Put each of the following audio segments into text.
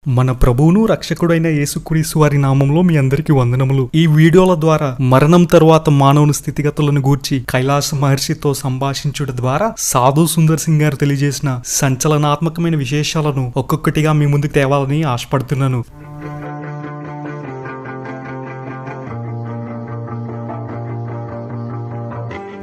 మన ప్రభువును రక్షకుడైన యేసుక్రీస్తు వారి నామంలో మీ అందరికీ వందనములు. ఈ వీడియోల ద్వారా మరణం తరువాత మానవుని స్థితిగతులను గూర్చి కైలాస మహర్షితో సంభాషించుట ద్వారా సాధు సుందర్ సింగ్ గారు తెలియజేసిన సంచలనాత్మకమైన విశేషాలను ఒక్కొక్కటిగా మీ ముందుకు తేవాలని ఆశపడుతున్నాను.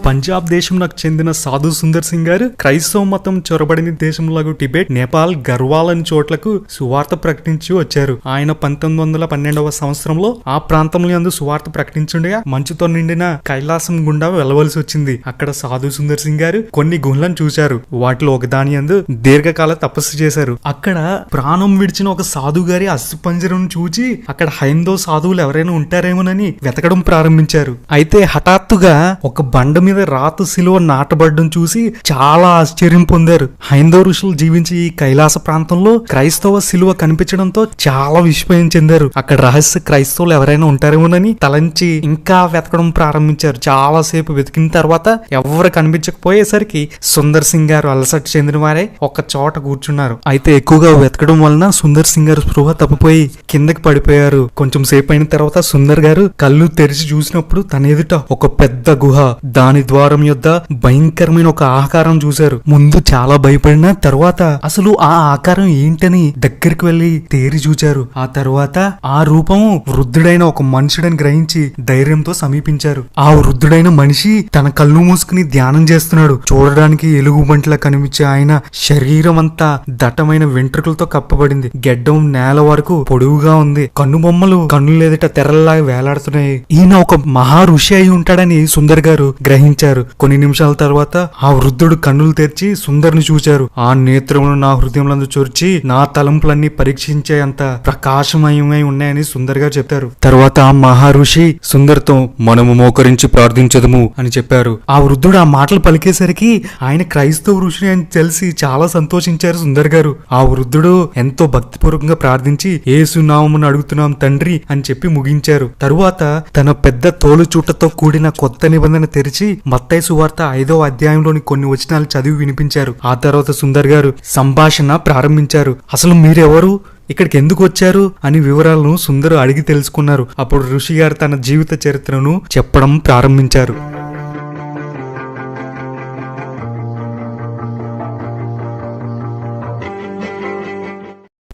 పంజాబ్ దేశంకు చెందిన సాధు సుందర్ సింగ్ గారు క్రైస్తవ మతం చొరబడిన దేశంలో టిబెట్, నేపాల్, గర్వాల్ చోట్లకు సువార్త ప్రకటించి వచ్చారు. ఆయన 1912వ సంవత్సరంలో ఆ ప్రాంతంలో యందు సువార్త ప్రకటించుండగా మంచుతో నిండిన కైలాసం గుండా వెళ్లవలసి వచ్చింది. అక్కడ సాధు సుందర్ సింగ్ గారు కొన్ని గుహలను చూశారు. వాటిలో ఒకదాని యందు దీర్ఘకాల తపస్సు చేశారు. అక్కడ ప్రాణం విడిచిన ఒక సాధు గారి అస్థిపంజరం చూచి అక్కడ హైందవ సాధువులు ఎవరైనా ఉంటారేమోనని వెతకడం ప్రారంభించారు. అయితే హఠాత్తుగా ఒక బండ మీద రాతి శిలువ నాటబడ్డం చూసి చాలా ఆశ్చర్యం పొందారు. హైందవ ఋషులు జీవించి ఈ కైలాస ప్రాంతంలో క్రైస్తవ శిలువ కనిపించడంతో చాలా విస్మయం చెందారు. అక్కడ రహస్య క్రైస్తవులు ఎవరైనా ఉంటారేమోనని తలంచి ఇంకా వెతకడం ప్రారంభించారు. చాలా సేపు వెతికిన తర్వాత ఎవరు కనిపించకపోయేసరికి సుందర్ సింగ్ గారు అలసట చెందిన వారే ఒక చోట కూర్చున్నారు. అయితే ఎక్కువగా వెతకడం వలన సుందర్ సింగ్ గారు స్పృహ తప్పిపోయి కిందకి పడిపోయారు. కొంచెం సేపు అయిన తర్వాత సుందర్ గారు కళ్ళు తెరిచి చూసినప్పుడు తన ఎదుట ఒక పెద్ద గుహ, దాని ద్వారం యొద్ద భయంకరమైన ఒక ఆకారం చూశారు. ముందు చాలా భయపడిన తర్వాత అసలు ఆ ఆకారం ఏంటని దగ్గరికి వెళ్లి తేరి చూచారు. ఆ తర్వాత ఆ రూపము వృద్ధుడైన ఒక మనుషుడని గ్రహించి ధైర్యంతో సమీపించారు. ఆ వృద్ధుడైన మనిషి తన కళ్ళు మూసుకుని ధ్యానం చేస్తున్నాడు. చూడడానికి ఎలుగుబంటిలా కనిపించే ఆయన శరీరం అంతా దట్టమైన వెంట్రుకలతో కప్పబడింది. గెడ్డం నేల వరకు పొడవుగా ఉంది. కన్నుబొమ్మలు కన్నులు ఎదుట తెరల్లాగా వేలాడుతున్నాయి. ఈయన ఒక మహా ఋషి అయి ఉంటాడని సుందర్ గారు గ్రహించారు. కొన్ని నిమిషాల తర్వాత ఆ వృద్ధుడు కన్నులు తెరిచి సుందర్ని చూచారు. ఆ నేత్రములు నా హృదయంలో చొరిచి నా తలంపులన్నీ పరీక్షించే అంత ప్రకాశమయమై ఉన్నాయని సుందర్ గారు చెప్పారు. తర్వాత ఆ మహర్షి సుందర్తో మనము మోకరించి ప్రార్థించదము అని చెప్పారు. ఆ వృద్ధుడు ఆ మాటలు పలికేసరికి ఆయన క్రైస్తవ ఋషి అని తెలిసి చాలా సంతోషించారు సుందర్ గారు. ఆ వృద్ధుడు ఎంతో భక్తిపూర్వకంగా ప్రార్థించి యేసు నామమున అడుగుతున్నాం తండ్రి అని చెప్పి ముగించారు. తరువాత తన పెద్ద తోలు చుట్టతో కూడిన కొత్త నిబంధన తెరిచి మత్తయి సువార్త 5వ అధ్యాయంలోని కొన్ని వచనాలు చదివి వినిపించారు. ఆ తర్వాత సుందర్ గారు సంభాషణ ప్రారంభించారు. అసలు మీరెవరు, ఇక్కడికి ఎందుకు వచ్చారు అని వివరాలను సుందర్ అడిగి తెలుసుకున్నారు. అప్పుడు ఋషి గారు తన జీవిత చరిత్రను చెప్పడం ప్రారంభించారు.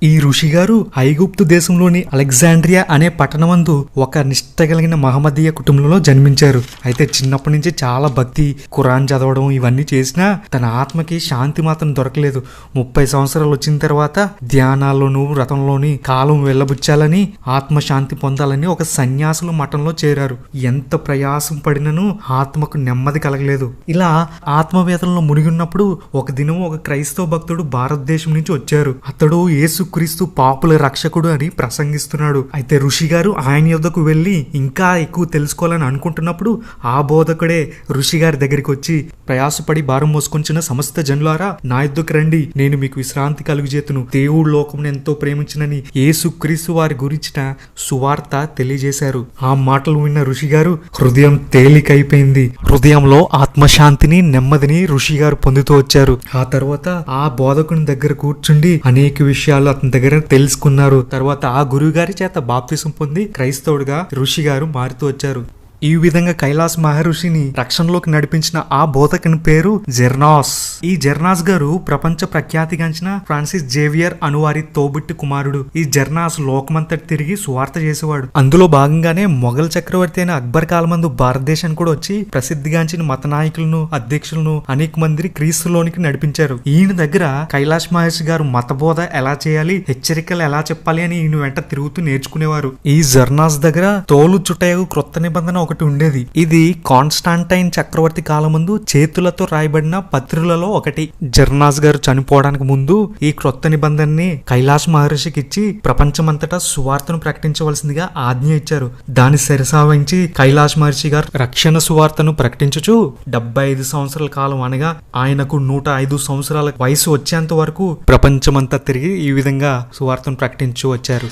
ఈ ఋషి గారు ఐగుప్తు దేశంలోని అలెగ్జాండ్రియా అనే పట్టణమందు ఒక నిష్ఠ కలిగిన మహమ్మదీయ కుటుంబంలో జన్మించారు. అయితే చిన్నప్పటి నుంచి చాలా భక్తి, ఖురాన్ చదవడం ఇవన్నీ చేసినా తన ఆత్మకి శాంతి మాత్రం దొరకలేదు. 30 సంవత్సరాలు వచ్చిన తర్వాత ధ్యానాల్లోనూ వ్రతంలోని కాలం వెళ్ళబుచ్చాలని, ఆత్మశాంతి పొందాలని ఒక సన్యాసుల మఠంలో చేరారు. ఎంత ప్రయాసం పడినను ఆత్మకు నెమ్మది కలగలేదు. ఇలా ఆత్మవేదనలో మునిగిన్నప్పుడు ఒక దినం ఒక క్రైస్తవ భక్తుడు భారతదేశం నుంచి వచ్చారు. అతడు యేసు క్రీస్తు పాపుల రక్షకుడు అని ప్రసంగిస్తున్నాడు. అయితే ఋషి గారు ఆయన యొద్దకు వెళ్లి ఇంకా ఎక్కువ తెలుసుకోవాలని అనుకుంటున్నప్పుడు ఆ బోధకుడే ఋషి గారి దగ్గరికి వచ్చి, ప్రయాసపడి భారం మోసుకొంచిన సమస్త జనులారా నా యొద్దకు రండి, నేను మీకు విశ్రాంతి కలుగజేతును. దేవుడు లోకమును ఎంతో ప్రేమించినని యేసు క్రీస్తు వారి గురించిన సువార్త తెలియజేశారు. ఆ మాటలు విన్న ఋషి గారు హృదయం తేలికైపోయింది. హృదయంలో ఆత్మశాంతిని, నెమ్మదిని ఋషి గారు పొందుతూ వచ్చారు. ఆ తర్వాత ఆ బోధకుని దగ్గర కూర్చుండి అనేక విషయాలు అతని దగ్గర తెలుసుకున్నారు. తర్వాత ఆ గురువు గారి చేత బాప్తిసం పొంది క్రైస్తవుడిగా ఋషి గారు మారుతూ వచ్చారు. ఈ విధంగా కైలాస్ మహర్షిని రక్షణలోకి నడిపించిన ఆ బోధకుని పేరు జెర్నాస్. ఈ జెర్నాస్ గారు ప్రపంచ ప్రఖ్యాతిగాంచిన ఫ్రాన్సిస్ జేవియర్ అనువారి తోబుట్టి కుమారుడు. ఈ జెర్నాస్ లోకమంతటి తిరిగి సువార్త చేసేవాడు. అందులో భాగంగానే మొఘల్ చక్రవర్తి అయిన అక్బర్ కాలమందు భారతదేశానికి కూడా వచ్చి ప్రసిద్ధిగాంచిన మత నాయకులను, అధ్యక్షులను అనేక మంది క్రీస్తులోనికి నడిపించారు. ఈయన దగ్గర కైలాష్ మహర్షి గారు మత బోధ ఎలా చేయాలి, హెచ్చరికలు ఎలా చెప్పాలి అని ఈయన వెంట తిరుగుతూ నేర్చుకునేవారు. ఈ జెర్నాస్ దగ్గర తోలు చుట్టయగు క్రొత్త నిబంధన ఒకటి ఉండేది. ఇది కాన్స్టాంటైన్ చక్రవర్తి కాలమందు చేతులతో రాయబడిన పత్రులలో ఒకటి. జెర్నాస్ గారు చనిపోవడానికి ముందు ఈ క్రొత్త నిబంధనని కైలాష్ మహర్షికి ఇచ్చి ప్రపంచమంతటా సువార్తను ప్రకటించవలసిందిగా ఆజ్ఞ ఇచ్చారు. దాని శిరసావహించి కైలాష్ మహర్షి గారు రక్షణ సువార్తను ప్రకటించుచు 75 సంవత్సరాల కాలం అనగా ఆయనకు 105 సంవత్సరాల వయసు వచ్చేంత వరకు ప్రపంచమంతా తిరిగి ఈ విధంగా సువార్తను ప్రకటించు వచ్చారు.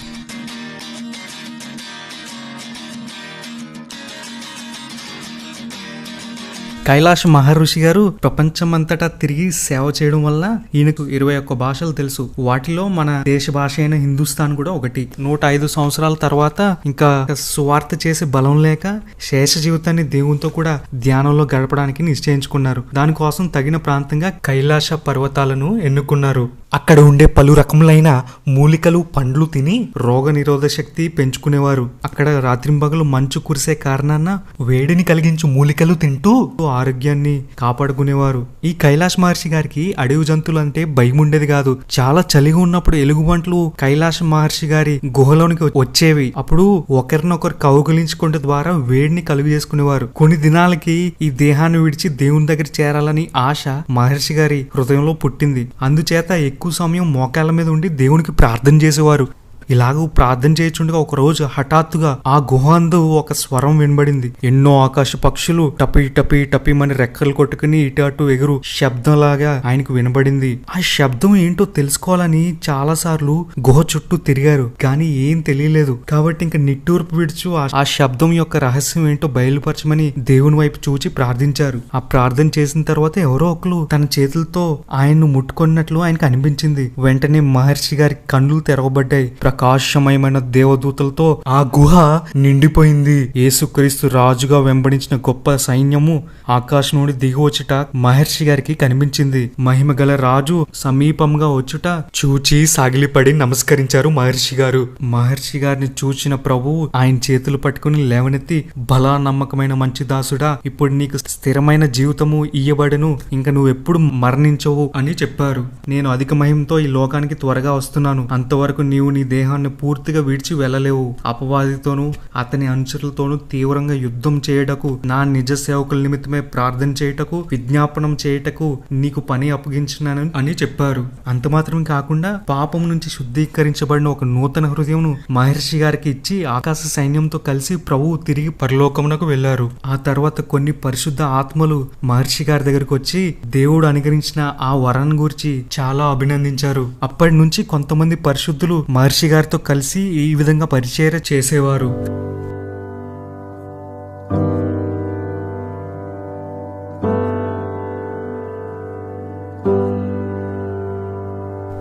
కైలాష్ మహర్షి గారు ప్రపంచమంతటా తిరిగి సేవ చేయడం వల్ల ఈయనకు 21 భాషలు తెలుసు. వాటిలో మన దేశ భాష అయిన హిందుస్థాన్ కూడా ఒకటి. 105 సంవత్సరాల తర్వాత ఇంకా సువార్త చేసే బలం లేక శేష జీవితాన్ని దేవునితో కూడా ధ్యానంలో గడపడానికి నిశ్చయించుకున్నారు. దానికోసం తగిన ప్రాంతంగా కైలాస పర్వతాలను ఎన్నుకున్నారు. అక్కడ ఉండే పలు రకములైన మూలికలు పండ్లు తిని రోగ నిరోధ శక్తి పెంచుకునేవారు. అక్కడ రాత్రింబగలు మంచు కురిసే కారణాన వేడిని కలిగించు మూలికలు తింటూ ఆరోగ్యాన్ని కాపాడుకునేవారు. ఈ కైలాష్ మహర్షి గారికి అడవి జంతువులు అంటే భయం ఉండేది కాదు. చాలా చలిగా ఉన్నప్పుడు ఎలుగుబంట్లు కైలాష్ మహర్షి గారి గుహలోనికి వచ్చేవి. అప్పుడు ఒకరినొకరు కౌగిలించుకుంటే ద్వారా వేడిని కలుగు చేసుకునేవారు. కొన్ని దినాలకి ఈ దేహాన్ని విడిచి దేవుని దగ్గర చేరాలని ఆశ మహర్షి గారి హృదయంలో పుట్టింది. అందుచేత ఎక్కువ సమయం మోకాళ్ళ మీద ఉండి దేవునికి ప్రార్థన చేసేవారు. ఇలాగూ ప్రార్థన చేయుచుండగా ఒక రోజు హఠాత్తుగా ఆ గుహందు ఒక స్వరం వినబడింది. ఎన్నో ఆకాశ పక్షులు టపి టపి టపిమని రెక్కలు కొట్టుకుని ఇటు అటు ఎగురు శబ్దంలాగా ఆయనకు వినబడింది. ఆ శబ్దం ఏంటో తెలుసుకోవాలని చాలా సార్లు గుహ చుట్టూ తిరిగారు, కానీ ఏం తెలియలేదు. కాబట్టి ఇంకా నిట్టూర్పు విడుచు ఆ శబ్దం యొక్క రహస్యం ఏంటో బయలుపరచమని దేవుని వైపు చూచి ప్రార్థించారు. ఆ ప్రార్థన చేసిన తర్వాత ఎవరో ఒకరు తన చేతులతో ఆయన్ను ముట్టుకున్నట్లు ఆయనకు అనిపించింది. వెంటనే మహర్షి గారి కళ్ళు తెరవబడ్డాయి. ప్రకాశమయమైన దేవదూతలతో ఆ గుహ నిండిపోయింది. యేసుక్రీస్తు రాజుగా వెంబడించిన గొప్ప సైన్యము ఆకాశం నుండి దిగివచ్చుట మహర్షి గారికి కనిపించింది. మహిమ గల రాజు సమీపంగా వచ్చుట చూచి సాగిలిపడి నమస్కరించారు మహర్షి గారు. మహర్షి గారిని చూచిన ప్రభువు ఆయన చేతులు పట్టుకుని లేవనెత్తి, బలా నమ్మకమైన మంచి దాసుడా, ఇప్పుడు నీకు స్థిరమైన జీవితము ఇయ్యబడను, ఇంకా నువ్వు ఎప్పుడు మరణించవు అని చెప్పారు. నేను అధిక మహిమతో ఈ లోకానికి త్వరగా వస్తున్నాను. అంతవరకు నీవు నీ దేహాన్ని పూర్తిగా విడిచి వెళ్ళలేవు. అపవాదితోనూ అతని అనుచరులతోనూ తీవ్రంగా యుద్ధం చేయుటకు, నా నిజ సేవకుల నిమిత్తమే ప్రార్థన చేయుటకు, విజ్ఞాపనం చేయుటకు నీకు పని అప్పగించినాను అని చెప్పారు. అంత మాత్రమే కాకుండా పాపం నుంచి శుద్ధీకరించబడిన ఒక నూతన హృదయం మహర్షి గారికి ఇచ్చి ఆకాశ సైన్యంతో కలిసి ప్రభువు తిరిగి పరలోకమునకు వెళ్లారు. ఆ తర్వాత కొన్ని పరిశుద్ధ ఆత్మలు మహర్షి గారి దగ్గరకు వచ్చి దేవుడు అనుగ్రహించిన ఆ వరాన్ని గురించి చాలా అభినందించారు. అప్పటి నుంచి కొంతమంది పరిశుద్ధులు మహర్షి గారితో కలిసి ఈ విధంగా పరిచర్య చేసేవారు.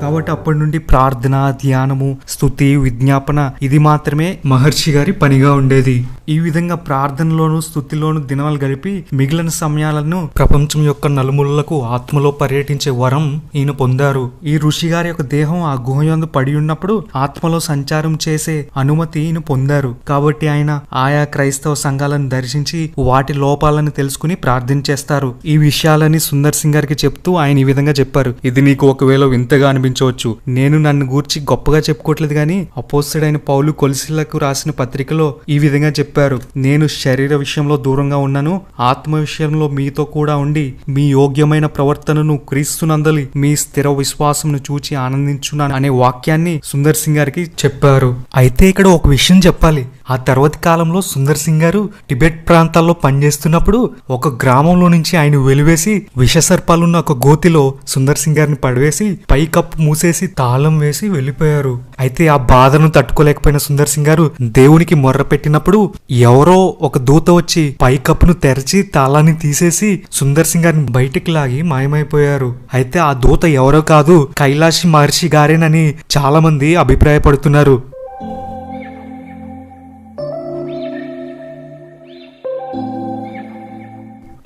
కాబట్టి అప్పటి నుండి ప్రార్థన, ధ్యానము, స్తుతి, విజ్ఞాపన ఇది మాత్రమే మహర్షి గారి పనిగా ఉండేది. ఈ విధంగా ప్రార్థనలోను స్తుతిలోను దినాలు గడిపి మిగిలిన సమయాలను ప్రపంచం యొక్క నలుమూలలకు ఆత్మలో పర్యటించే వరం ఈయన పొందారు. ఈ ఋషి గారి యొక్క దేహం ఆ గుహ యందు పడి ఉన్నప్పుడు ఆత్మలో సంచారం చేసే అనుమతి ఈయన పొందారు. కాబట్టి ఆయన ఆయా క్రైస్తవ సంఘాలను దర్శించి వాటి లోపాలను తెలుసుకుని ప్రార్థన చేస్తారు. ఈ విషయాలని సుందర్ సింగ్ గారికి చెప్తూ ఆయన ఈ విధంగా చెప్పారు. ఇది నీకు ఒకవేళ వింతగా అనిపించవచ్చు. నేను నన్ను గూర్చి గొప్పగా చెప్పుకోవట్లేదు గాని అపోస్తలుడైన పౌలు కొలసీలకు రాసిన పత్రికలో ఈ విధంగా చెప్పారు. నేను శరీర విషయంలో దూరంగా ఉన్నాను, ఆత్మ విషయంలో మీతో కూడా ఉండి మీ యోగ్యమైన ప్రవర్తనను క్రీస్తునందలి మీ స్థిర విశ్వాసంను చూచి ఆనందించున్నాను అనే వాక్యాన్ని సుందర్ సింగ్ గారికి చెప్పారు. అయితే ఇక్కడ ఒక విషయం చెప్పాలి. ఆ తర్వాతి కాలంలో సుందర్ సింగ్ గారు టిబెట్ ప్రాంతాల్లో పనిచేస్తున్నప్పుడు ఒక గ్రామంలో నుంచి ఆయన వెలివేసి విషసర్పాలున్న ఒక గోతిలో సుందర్ సింగ్ గారిని పడవేసి పై కప్పు మూసేసి తాళం వేసి వెళ్లిపోయారు. అయితే ఆ బాధను తట్టుకోలేకపోయిన సుందర్ సింగ్ గారు దేవునికి మొర్ర పెట్టినప్పుడు ఎవరో ఒక దూత వచ్చి పై కప్పును తెరచి తాళాన్ని తీసేసి సుందర్ సింగ్ గారిని బయటికి లాగి మాయమైపోయారు. అయితే ఆ దూత ఎవరో కాదు, కైలాష్ మహర్షి గారేనని చాలా మంది అభిప్రాయపడుతున్నారు.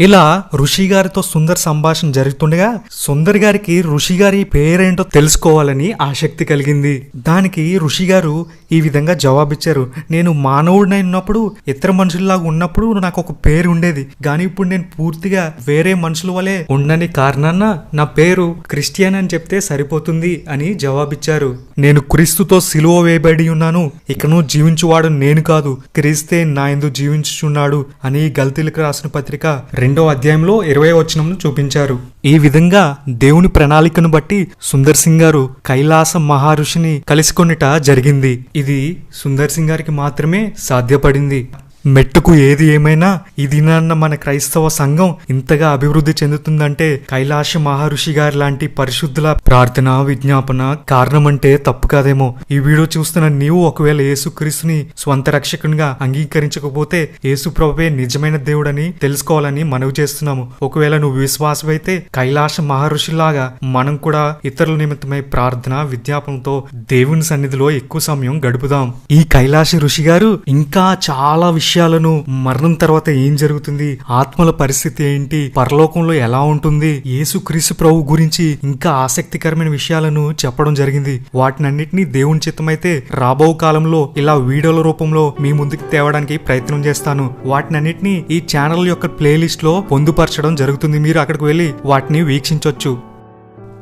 ఇలా ఋషి గారితో సుందర్ సంభాషణ జరుగుతుండగా సుందర్ గారికి ఋషి గారి పేరేంటో తెలుసుకోవాలని ఆసక్తి కలిగింది. దానికి ఋషి గారు ఈ విధంగా జవాబిచ్చారు. నేను మానవుడినై ఉన్నప్పుడు ఇతర మనుషుల్లాగా ఉన్నప్పుడు నాకు ఒక పేరు ఉండేది, కానీ ఇప్పుడు నేను పూర్తిగా వేరే మనుషుల వలె ఉండని కారణాన నా పేరు క్రిస్టియన్ అని చెప్తే సరిపోతుంది అని జవాబిచ్చారు. నేను క్రీస్తుతో సిలువ వేయబడి ఉన్నాను, ఇకను జీవించువాడు నేను కాదు, క్రీస్తే నా యందు జీవించుచున్నాడు అని గల్తీలకు రాసిన పత్రిక 2వ అధ్యాయంలో 20వ వచనంను చూపించారు. ఈ విధంగా దేవుని ప్రణాళికను బట్టి సుందర్ సింగ్ గారు కైలాస మహర్షిని కలుసుకొనుట జరిగింది. ఇది సుందర్ సింగ్ గారికి మాత్రమే సాధ్యపడింది. మెట్టుకు ఏది ఏమైనా ఈ దినాన్న మన క్రైస్తవ సంఘం ఇంతగా అభివృద్ధి చెందుతుందంటే కైలాస మహర్షి గారి లాంటి పరిశుద్ధుల ప్రార్థన విజ్ఞాపన కారణమంటే తప్పు కాదేమో. ఈ వీడియో చూస్తున్న నీవు ఒకవేళ యేసుక్రీస్తుని స్వంత రక్షకునిగా అంగీకరించకపోతే యేసు ప్రభువే నిజమైన దేవుడని తెలుసుకోవాలని మనవి చేస్తున్నాము. ఒకవేళ నువ్వు విశ్వాసమైతే కైలాస మహర్షిలాగా మనం కూడా ఇతరుల నిమిత్తమై ప్రార్థన విజ్ఞాపనతో దేవుని సన్నిధిలో ఎక్కువ సమయం గడుపుదాం. ఈ కైలాస ఋషి గారు ఇంకా చాలా విషయాలను, మరణం తర్వాత ఏం జరుగుతుంది, ఆత్మల పరిస్థితి ఏంటి, పరలోకంలో ఎలా ఉంటుంది, యేసుక్రీస్తు ప్రభు గురించి ఇంకా ఆసక్తికరమైన విషయాలను చెప్పడం జరిగింది. వాటినన్నిటినీ దేవుని చిత్తమైతే రాబో కాలంలో ఇలా వీడియోల రూపంలో మీ ముందుకు తేవడానికి ప్రయత్నం చేస్తాను. వాటినన్నిటినీ ఈ ఛానల్ యొక్క ప్లేలిస్ట్ లో పొందుపరచడం జరుగుతుంది. మీరు అక్కడికి వెళ్లి వాటిని వీక్షించవచ్చు.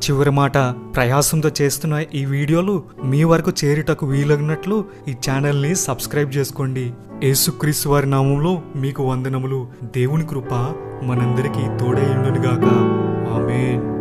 చివరి మాట, ప్రయాసంతో చేస్తున్న ఈ వీడియోలు మీ వరకు చేరుటకు వీలగినట్లు ఈ ఛానల్ని సబ్స్క్రైబ్ చేసుకోండి. యేసుక్రీస్తు వారి నామంలో మీకు వందనములు. దేవుని కృప మనందరికీ తోడై ఉండునుగాక. ఆమేన్.